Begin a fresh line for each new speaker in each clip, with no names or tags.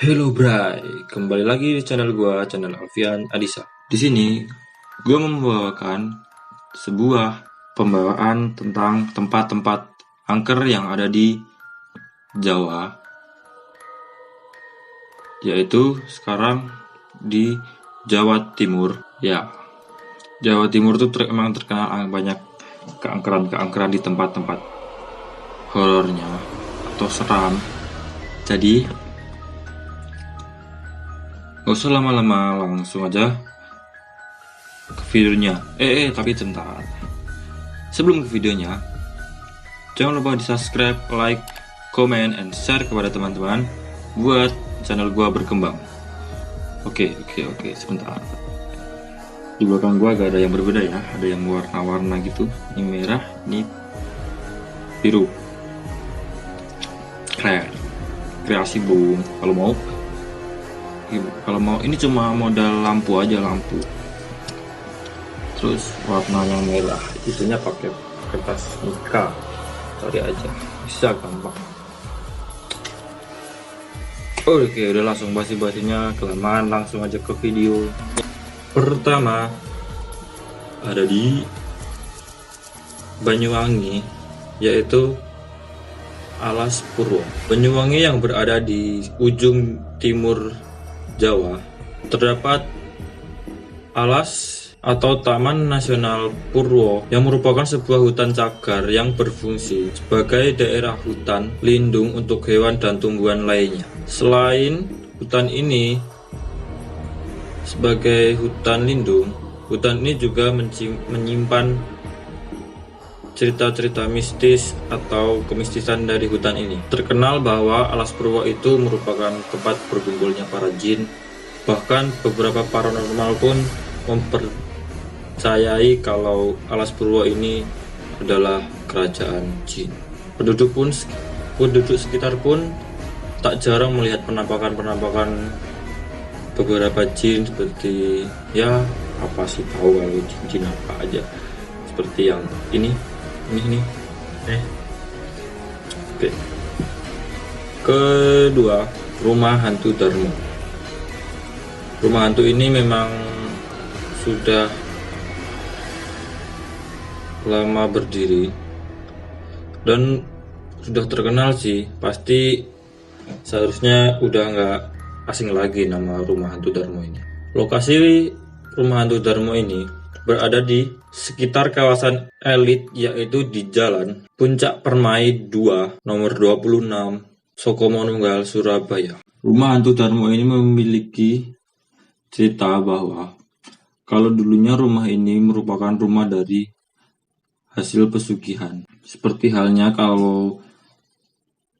Hello Bray, kembali lagi di channel gua, channel Alfian Adisa. Di sini gua membawakan sebuah pembawaan tentang tempat-tempat angker yang ada di Jawa, yaitu sekarang di Jawa Timur. Ya, Jawa Timur tuh emang terkenal banyak keangkeran di tempat-tempat horornya atau seram. Jadi gak usah lama-lama, langsung aja ke videonya. Tapi bentar. Sebelum ke videonya, jangan lupa di subscribe, like, comment, and share kepada teman-teman buat channel gua berkembang. Oke, sebentar. Di belakang gua agak ada yang berbeda ya, ada yang warna-warna gitu. Ini merah, ini biru. Keren. Kreasi bung. Kalau mau ini cuma modal lampu aja, lampu. Terus warnanya merah, itunya pakai kertas Nika. Cari aja, bisa gampang. Oke, udah langsung basi-basinya kelamaan, langsung aja ke video. Pertama ada di Banyuwangi, yaitu Alas Purwo. Banyuwangi yang berada di ujung timur Jawa, terdapat alas atau Taman Nasional Purwo yang merupakan sebuah hutan cagar yang berfungsi sebagai daerah hutan lindung untuk hewan dan tumbuhan lainnya. Selain hutan ini sebagai hutan lindung, hutan ini juga menyimpan cerita-cerita mistis atau kemistisan dari hutan ini. Terkenal bahwa Alas Purwo itu merupakan tempat berkumpulnya para jin. Bahkan beberapa paranormal pun mempercayai kalau Alas Purwo ini adalah kerajaan jin. Penduduk sekitar pun tak jarang melihat penampakan beberapa jin, seperti ya apa sih tahu kalau jin apa aja, seperti yang ini. Oke. Kedua, Rumah Hantu Darmo. Rumah hantu ini memang sudah lama berdiri dan sudah terkenal sih. Pasti seharusnya udah nggak asing lagi nama Rumah Hantu Darmo ini. Lokasi Rumah Hantu Darmo ini berada di sekitar kawasan elit, yaitu di Jalan Puncak Permai 2 nomor 26 Sokomonunggal, Surabaya. Rumah Hantu Darmo ini memiliki cerita bahwa kalau dulunya rumah ini merupakan rumah dari hasil pesugihan. Seperti halnya kalau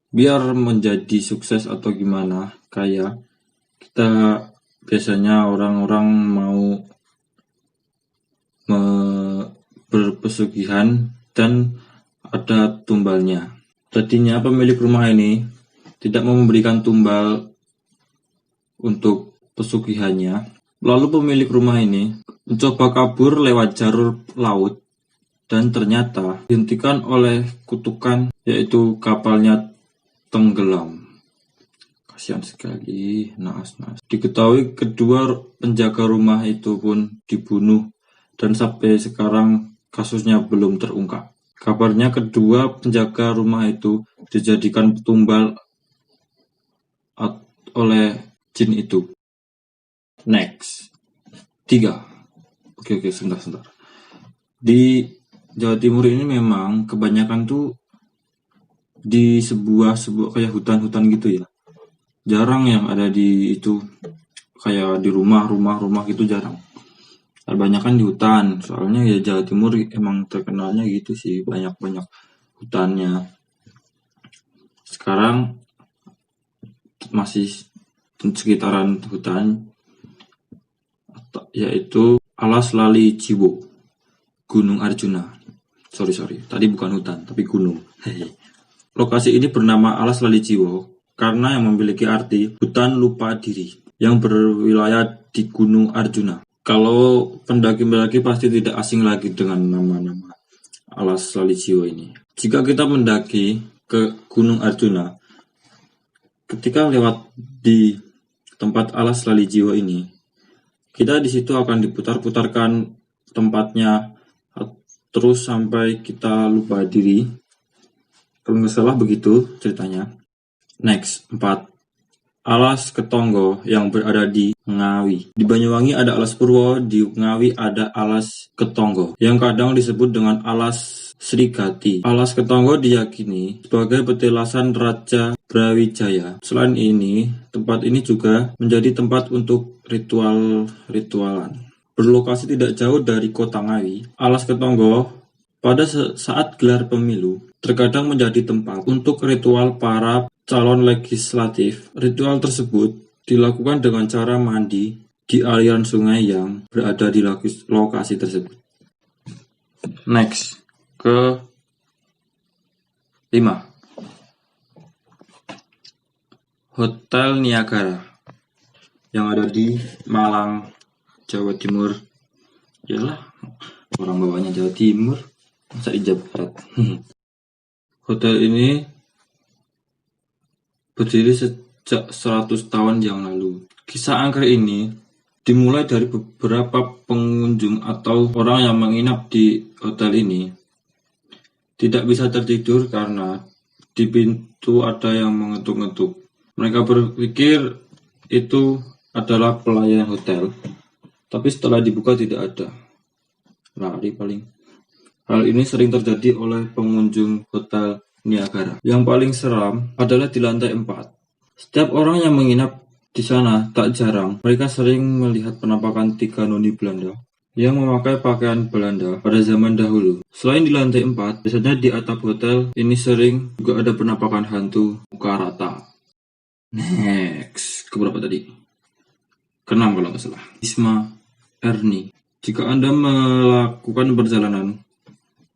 biar menjadi sukses atau gimana, kayak kita biasanya orang-orang mau berpesugihan dan ada tumbalnya. Tadinya pemilik rumah ini tidak mau memberikan tumbal untuk pesugihannya. Lalu pemilik rumah ini mencoba kabur lewat jalur laut dan ternyata dihentikan oleh kutukan, yaitu kapalnya tenggelam. Kasihan sekali, naas. Diketahui kedua penjaga rumah itu pun dibunuh dan sampai sekarang kasusnya belum terungkap. Kabarnya kedua penjaga rumah itu dijadikan tumbal oleh jin itu. Next. 3. Oke, sebentar. Di Jawa Timur ini memang kebanyakan tuh di sebuah kayak hutan-hutan gitu ya. Jarang yang ada di itu kayak di rumah gitu, jarang. Kebanyakan di hutan, soalnya ya Jawa Timur emang terkenalnya gitu sih, banyak hutannya. Sekarang masih sekitaran hutan, yaitu Alas Lali Ciwo, Gunung Arjuna. Sorry, tadi bukan hutan, tapi gunung. Lokasi ini bernama Alas Lali Ciwo karena yang memiliki arti hutan lupa diri yang berwilayah di Gunung Arjuna. Kalau pendaki-pendaki pasti tidak asing lagi dengan nama-nama Alas Lali Ciwo ini. Jika kita mendaki ke Gunung Arjuna, ketika lewat di tempat alas lali jiwa ini. Kita di situ akan diputar-putarkan tempatnya terus sampai kita lupa diri. Kalau nggak salah begitu ceritanya. Next, 4. Alas Ketonggo yang berada di Ngawi. Di Banyuwangi ada Alas Purwo, di Ngawi ada Alas Ketonggo, yang kadang disebut dengan Alas Srigati. Alas Ketonggo diyakini sebagai petilasan Raja Brawijaya. Selain ini, tempat ini juga menjadi tempat untuk ritual-ritualan. Berlokasi tidak jauh dari kota Ngawi, Alas Ketonggo pada saat gelar pemilu terkadang menjadi tempat untuk ritual para calon legislatif. Ritual tersebut dilakukan dengan cara mandi di aliran sungai yang berada di lokasi tersebut. Next, ke 5. Hotel Niagara yang ada di Malang, Jawa Timur. Yalah, orang bawahnya Jawa Timur, masa di Jawa Barat. Hotel ini berdiri sejak 100 tahun yang lalu. Kisah angker ini dimulai dari beberapa pengunjung atau orang yang menginap di hotel ini tidak bisa tertidur karena di pintu ada yang mengetuk-ngetuk. Mereka berpikir itu adalah pelayan hotel, tapi setelah dibuka tidak ada. Lari paling. Hal ini sering terjadi oleh pengunjung hotel Niagara. Yang paling seram adalah di lantai 4. Setiap orang yang menginap di sana tak jarang mereka sering melihat penampakan 3 noni Belanda yang memakai pakaian Belanda pada zaman dahulu. Selain di lantai 4, biasanya di atap hotel ini sering juga ada penampakan hantu muka rata. Next, keberapa tadi? Ke-6 kalau nggak salah. Wisma Erni. Jika Anda melakukan perjalanan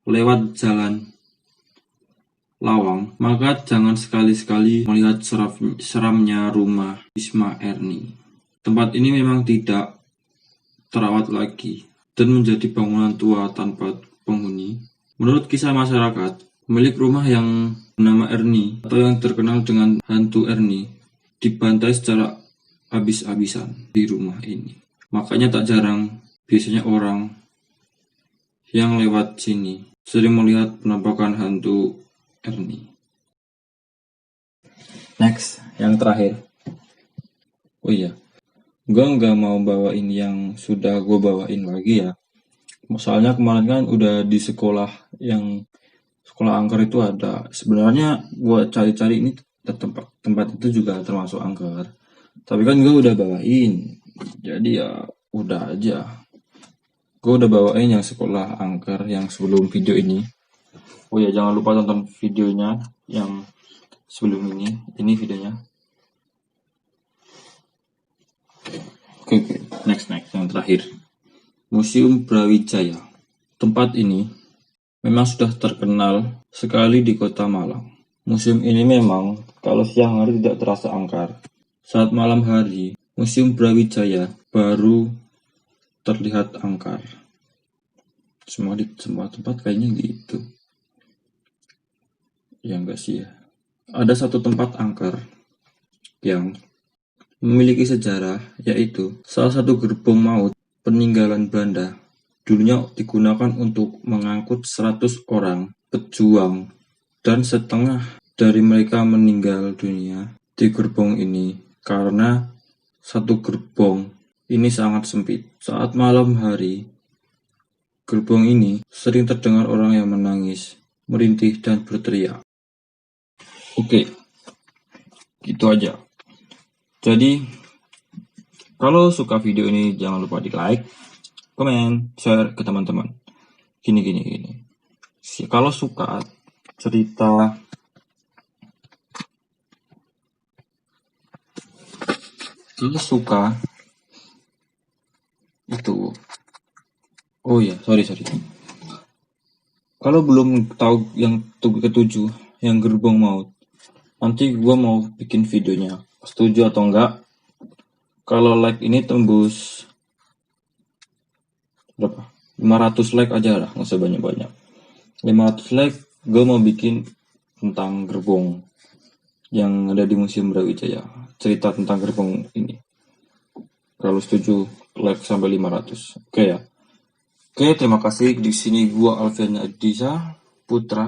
lewat jalan Lawang, maka jangan sekali-sekali melihat seramnya rumah Wisma Erni. Tempat ini memang tidak terawat lagi dan menjadi bangunan tua tanpa penghuni. Menurut kisah masyarakat, pemilik rumah yang bernama Erni atau yang terkenal dengan hantu Erni dibantai secara habis-habisan di rumah ini. Makanya tak jarang biasanya orang yang lewat sini sering melihat penampakan hantu Erni. Next, yang terakhir. Oh iya, gue nggak mau bawain yang sudah gue bawain lagi ya. Soalnya kemarin kan udah di sekolah angker itu ada. Sebenarnya gue cari-cari ini tempat itu juga termasuk angker. Tapi kan gue udah bawain, jadi ya udah aja. Gue udah bawain yang sekolah angker yang sebelum video ini. Oh ya, jangan lupa tonton videonya yang sebelum ini. Ini videonya. Oke. Next. Yang terakhir. Museum Brawijaya. Tempat ini memang sudah terkenal sekali di kota Malang. Museum ini memang kalau siang hari tidak terasa angker. Saat malam hari, Museum Brawijaya baru terlihat angker. Semua tempat kayaknya gitu. Ya enggak sih ya. Ada satu tempat angker yang memiliki sejarah, yaitu salah satu gerbong maut peninggalan Belanda. Dulunya digunakan untuk mengangkut 100 orang pejuang dan setengah dari mereka meninggal dunia di gerbong ini karena satu gerbong ini sangat sempit. Saat malam hari, gerbong ini sering terdengar orang yang menangis, merintih, dan berteriak. Oke, gitu aja. Jadi, kalau suka video ini jangan lupa di like, komen, share ke teman-teman. Gini. Kalau suka cerita itu, oh ya, sorry. Kalau belum tahu yang ketujuh, yang gerbong maut, nanti gue mau bikin videonya. Setuju atau enggak? Kalau like ini tembus berapa? 500 like aja lah, nggak usah banyak-banyak. 500 like, gue mau bikin tentang gerbong yang ada di Museum Brawijaya. Cerita tentang gerbong ini. Kalau setuju like sampai 500. Oke ya. Oke, terima kasih. Di sini gua Alfian Adisa Putra.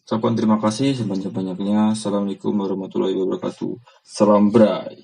Ucapkan terima kasih sebanyak-banyaknya. Assalamualaikum warahmatullahi wabarakatuh. Salam Bray.